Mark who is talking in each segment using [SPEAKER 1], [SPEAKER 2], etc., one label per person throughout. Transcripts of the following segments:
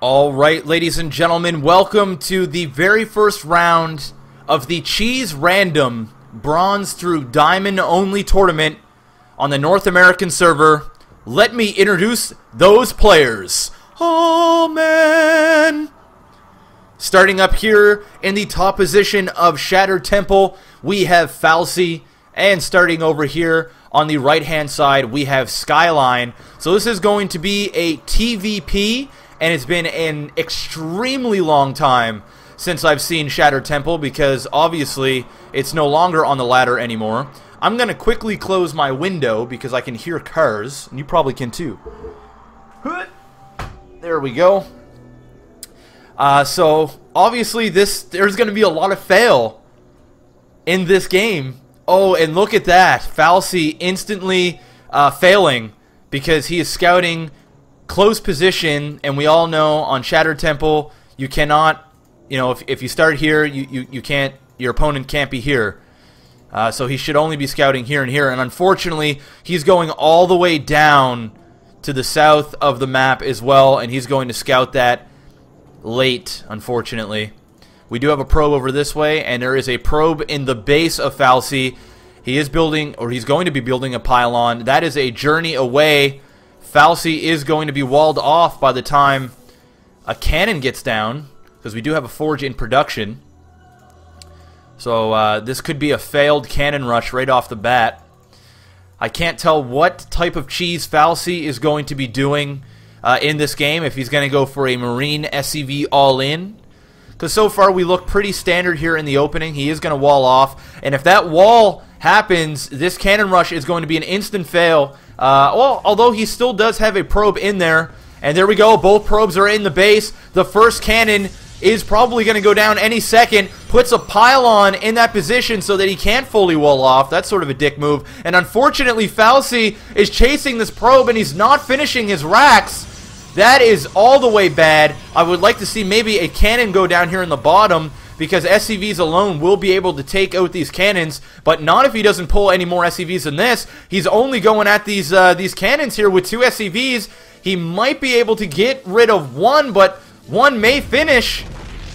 [SPEAKER 1] Alright, ladies and gentlemen, welcome to the very first round of the Cheese Random Bronze through Diamond only tournament on the North American server. Let me introduce those players. Oh man! Starting up here in the top position of Shattered Temple, we have Falsey, and starting over here on the right hand side we have Skyline. So this is going to be a TVP, and it's been an extremely long time since I've seen Shattered Temple because obviously it's no longer on the ladder anymore. I'm going to quickly close my window because I can hear cars, and you probably can too. There we go. So obviously there's going to be a lot of fail in this game. Oh, and look at that. Falsey instantly failing because he is scouting close position, and we all know on Shattered Temple you cannot, you know, if you start here, you can't, your opponent can't be here. So he should only be scouting here and here, and unfortunately he's going all the way down to the south of the map as well, and he's going to scout that late, unfortunately. We do have a probe over this way, and there is a probe in the base of Falsey. He is building, or he's going to be building a pylon. That is a journey away. Falsey is going to be walled off by the time a cannon gets down, because we do have a forge in production. So this could be a failed cannon rush right off the bat. I can't tell what type of cheese Falsey is going to be doing in this game, if he's going to go for a Marine SCV all-in. Because so far we look pretty standard here in the opening. He is going to wall off, and if that wall happens, this cannon rush is going to be an instant fail. Well, although he still does have a probe in there. And there we go, both probes are in the base. The first cannon is probably going to go down any second. Puts a pylon in that position so that he can't fully wall off. That's sort of a dick move. And unfortunately, Falsey is chasing this probe, and he's not finishing his racks. That is all the way bad. I would like to see maybe a cannon go down here in the bottom, because SCVs alone will be able to take out these cannons, but not if he doesn't pull any more SCVs than this. He's only going at these cannons here with 2 SCVs. He might be able to get rid of one, but one may finish.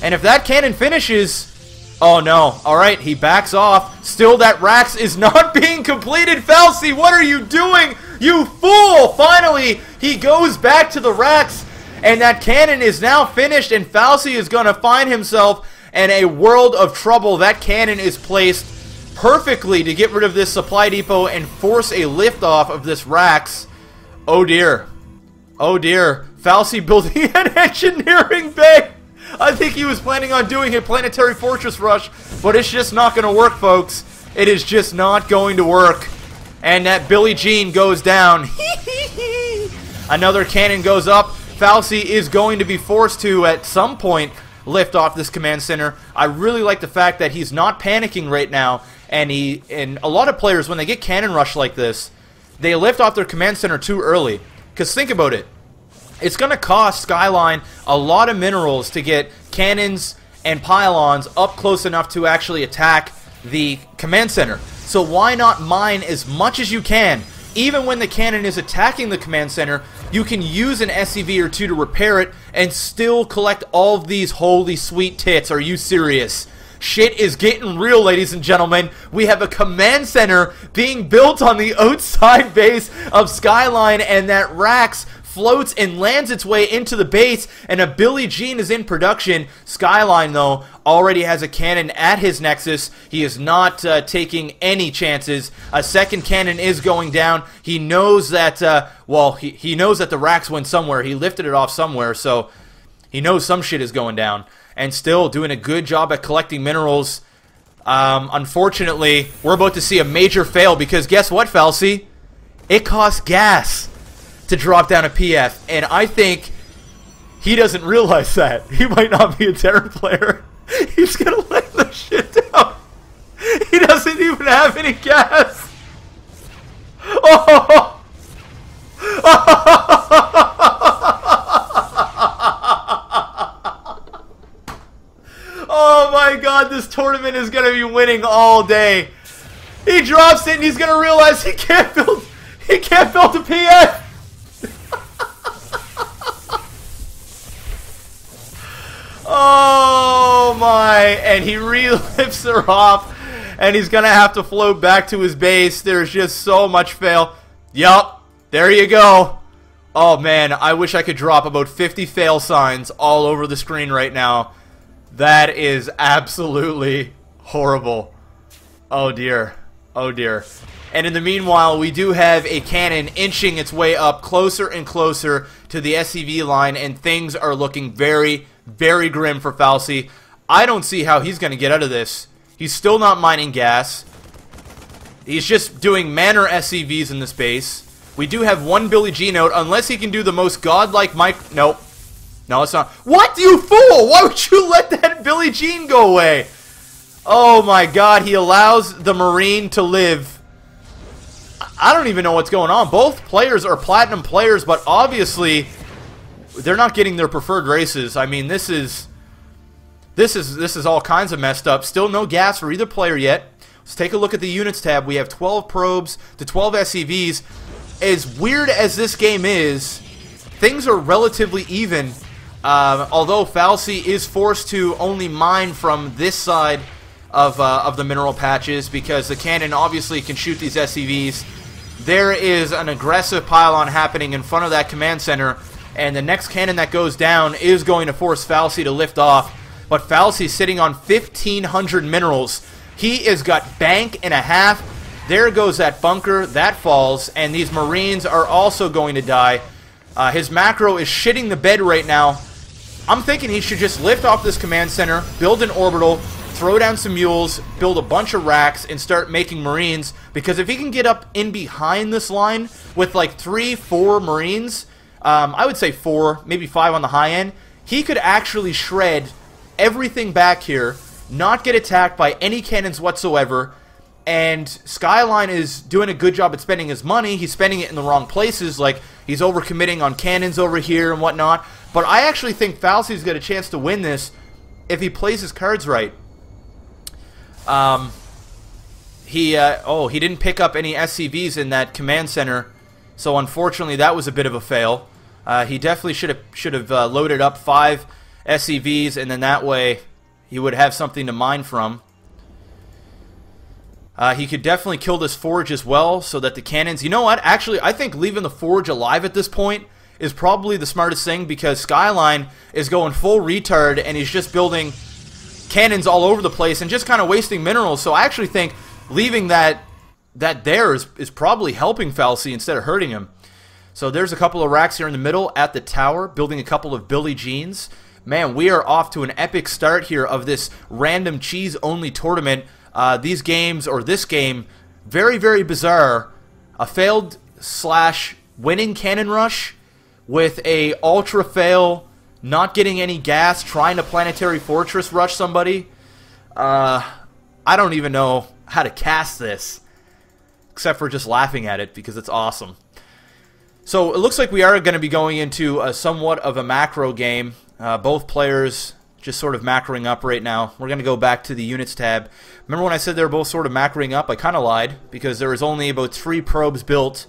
[SPEAKER 1] And if that cannon finishes... Oh no. Alright, he backs off. Still, that racks is not being completed. Falsey, what are you doing? You fool! Finally, he goes back to the racks, and that cannon is now finished, and Falsey is going to find himself in a world of trouble. That cannon is placed perfectly to get rid of this supply depot and force a liftoff of this racks. Oh dear. Oh dear. Falsey building an engineering bay. I think he was planning on doing a planetary fortress rush, but it's just not going to work, folks. It is just not going to work. And that Billie Jean goes down. Another cannon goes up. Falsey is going to be forced to, at some point, lift off this command center. I really like the fact that he's not panicking right now, and a lot of players, when they get cannon rush like this, they lift off their command center too early. Because think about it. It's going to cost Skyline a lot of minerals to get cannons and pylons up close enough to actually attack the command center. So why not mine as much as you can? Even when the cannon is attacking the command center, you can use an SCV or 2 to repair it and still collect all of these holy sweet tits. Are you serious? Shit is getting real, ladies and gentlemen. We have a command center being built on the outside base of Skyline, and that racks floats and lands its way into the base, and a Billie Jean is in production. Skyline, though, already has a cannon at his nexus. He is not taking any chances. A second cannon is going down. He knows that, well, he knows that the racks went somewhere. He lifted it off somewhere, so he knows some shit is going down. And still doing a good job at collecting minerals. Unfortunately, we're about to see a major fail, because guess what, Falsey? It costs gas to drop down a PF, and I think he doesn't realize that. He might not be a Terran player. He's gonna lay the shit down. He doesn't even have any gas. Oh! Oh my god, this tournament is gonna be winning all day. He drops it, and he's gonna realize he can't build a PF. my, and he re-lifts her off, and he's going to have to float back to his base. There's just so much fail. Yup, there you go. Oh man, I wish I could drop about 50 fail signs all over the screen right now. That is absolutely horrible. Oh dear. Oh dear. And in the meanwhile, we do have a cannon inching its way up closer and closer to the SCV line, and things are looking very, very grim for Falsey. I don't see how he's going to get out of this. He's still not mining gas. He's just doing manor SCVs in this base. We do have one Billie Jean out, unless he can do the most godlike mic... Nope. No, it's not. What, you fool? Why would you let that Billie Jean go away? Oh my god, he allows the Marine to live. I don't even know what's going on. Both players are platinum players, but obviously they're not getting their preferred races. I mean, this is all kinds of messed up. Still no gas for either player yet. Let's take a look at the units tab. We have 12 probes to 12 SCVs. As weird as this game is, things are relatively even. Although Falsey is forced to only mine from this side of the mineral patches, because the cannon obviously can shoot these SCVs. There is an aggressive pylon happening in front of that command center, and the next cannon that goes down is going to force Falsey to lift off. But Falsey's sitting on 1,500 minerals. He has got bank and a half. There goes that bunker. That falls, and these Marines are also going to die. His macro is shitting the bed right now. I'm thinking he should just lift off this command center, build an orbital, throw down some mules, build a bunch of racks, and start making Marines. Because if he can get up in behind this line with like 3-4 Marines, I would say 4, maybe 5 on the high end, he could actually shred everything back here, not get attacked by any cannons whatsoever. And Skyline is doing a good job at spending his money. He's spending it in the wrong places, like he's overcommitting on cannons over here and whatnot. But I actually think Falsey's got a chance to win this if he plays his cards right. He didn't pick up any SCVs in that command center, so unfortunately that was a bit of a fail. He definitely should have loaded up 5 SCVs, and then that way he would have something to mine from. He could definitely kill this forge as well, so that the cannons... You know what? Actually, I think leaving the forge alive at this point is probably the smartest thing, because Skyline is going full retard, and he's just building cannons all over the place and just kind of wasting minerals. So I actually think leaving that there is probably helping Falsey instead of hurting him. So there's a couple of racks here in the middle at the tower, building a couple of Billie Jeans. Man, we are off to an epic start here of this random cheese-only tournament. These games, or this game, very, very bizarre. A failed / winning cannon rush with a ultra fail, not getting any gas, trying to planetary fortress rush somebody. I don't even know how to cast this, except for just laughing at it because it's awesome. So it looks like we are going to be going into a somewhat of a macro game. Both players just sort of macroing up right now. We're going to go back to the units tab. Remember when I said they were both sort of macroing up? I kind of lied, because there was only about 3 probes built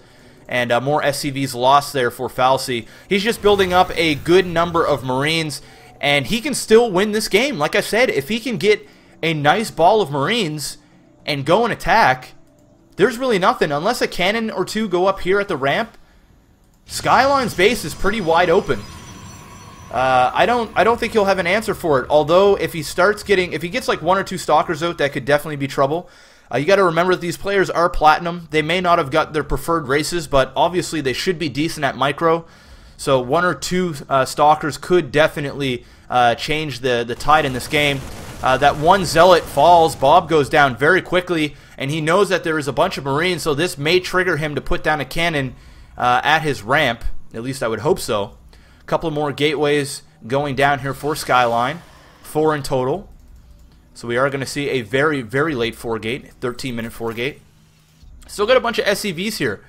[SPEAKER 1] and more SCVs lost there for Falsey. He's just building up a good number of Marines, and he can still win this game. Like I said, if he can get a nice ball of Marines and go and attack, there's really nothing. Unless a cannon or 2 go up here at the ramp, Skyline's base is pretty wide open. I don't think he'll have an answer for it. Although if he gets like 1 or 2 stalkers out, that could definitely be trouble. You got to remember that these players are platinum. They may not have got their preferred races, but obviously they should be decent at micro. So 1 or 2 stalkers could definitely change the tide in this game. That one zealot falls. Bob goes down very quickly, and he knows that there is a bunch of Marines, so this may trigger him to put down a cannon at his ramp. At least I would hope so. A couple more gateways going down here for Skyline. 4 in total. So we are going to see a very, very late 4-gate, 13-minute 4-gate. Still got a bunch of SCVs here.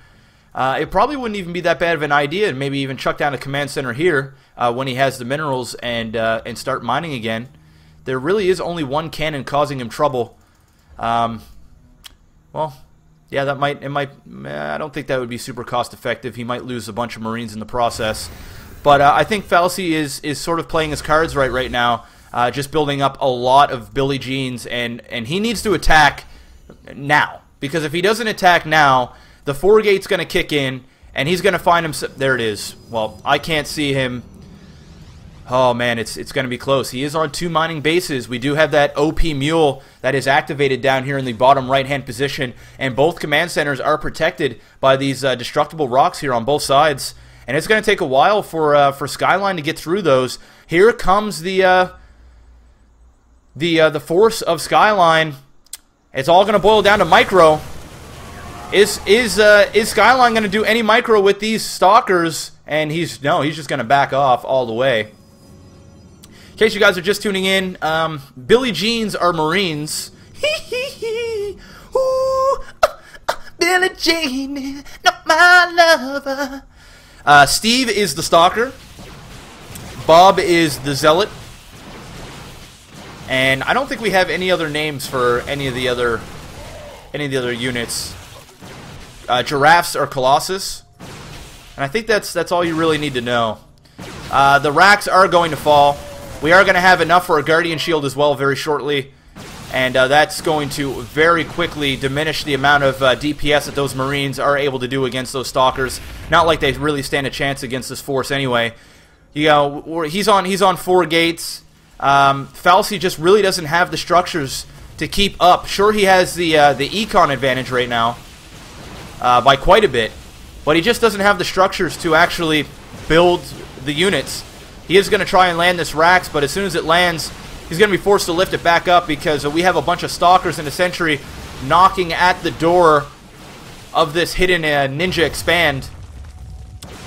[SPEAKER 1] It probably wouldn't even be that bad of an idea, and maybe even chuck down a command center here when he has the minerals and start mining again. There really is only one cannon causing him trouble. Well, yeah, I don't think that would be super cost effective. He might lose a bunch of Marines in the process. But I think Falsey is sort of playing his cards right now. just building up a lot of Billie Jeans, and he needs to attack now. Because if he doesn't attack now, the 4 gate's going to kick in, and he's going to find himself... There it is. Well, I can't see him. Oh, man, it's going to be close. He is on 2 mining bases. We do have that OP Mule that is activated down here in the bottom right-hand position, and both command centers are protected by these destructible rocks here on both sides. And it's going to take a while for Skyline to get through those. Here comes the force of Skyline. It's all going to boil down to micro. Is Skyline going to do any micro with these stalkers? And he's just going to back off all the way. In case you guys are just tuning in, Billie Jeans are Marines. Ooh, Billie Jean, not my lover. Steve is the stalker. Bob is the zealot. And I don't think we have any other names for any of the other units. Giraffes are Colossus. And I think that's all you really need to know. The racks are going to fall. We are going to have enough for a Guardian Shield as well very shortly. And that's going to very quickly diminish the amount of DPS that those Marines are able to do against those Stalkers. Not like they really stand a chance against this force anyway. You know, he's on 4 gates. Falsey just really doesn't have the structures to keep up. Sure, he has the econ advantage right now by quite a bit, but he just doesn't have the structures to actually build the units. He is going to try and land this Rax, but as soon as it lands, he's going to be forced to lift it back up because we have a bunch of Stalkers in a Sentry knocking at the door of this hidden Ninja Expand,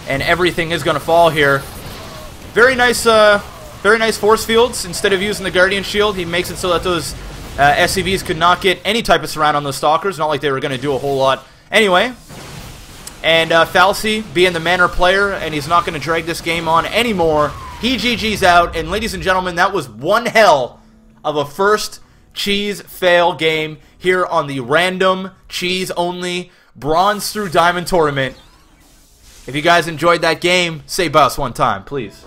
[SPEAKER 1] and everything is going to fall here. Very nice force fields. Instead of using the Guardian Shield, he makes it so that those SCVs could not get any type of surround on those Stalkers. Not like they were going to do a whole lot anyway. And Falsey being the manner player, and he's not going to drag this game on anymore. He GG's out, and ladies and gentlemen, that was one hell of a first cheese fail game here on the random cheese only bronze through diamond tournament. If you guys enjoyed that game, say bus one time, please.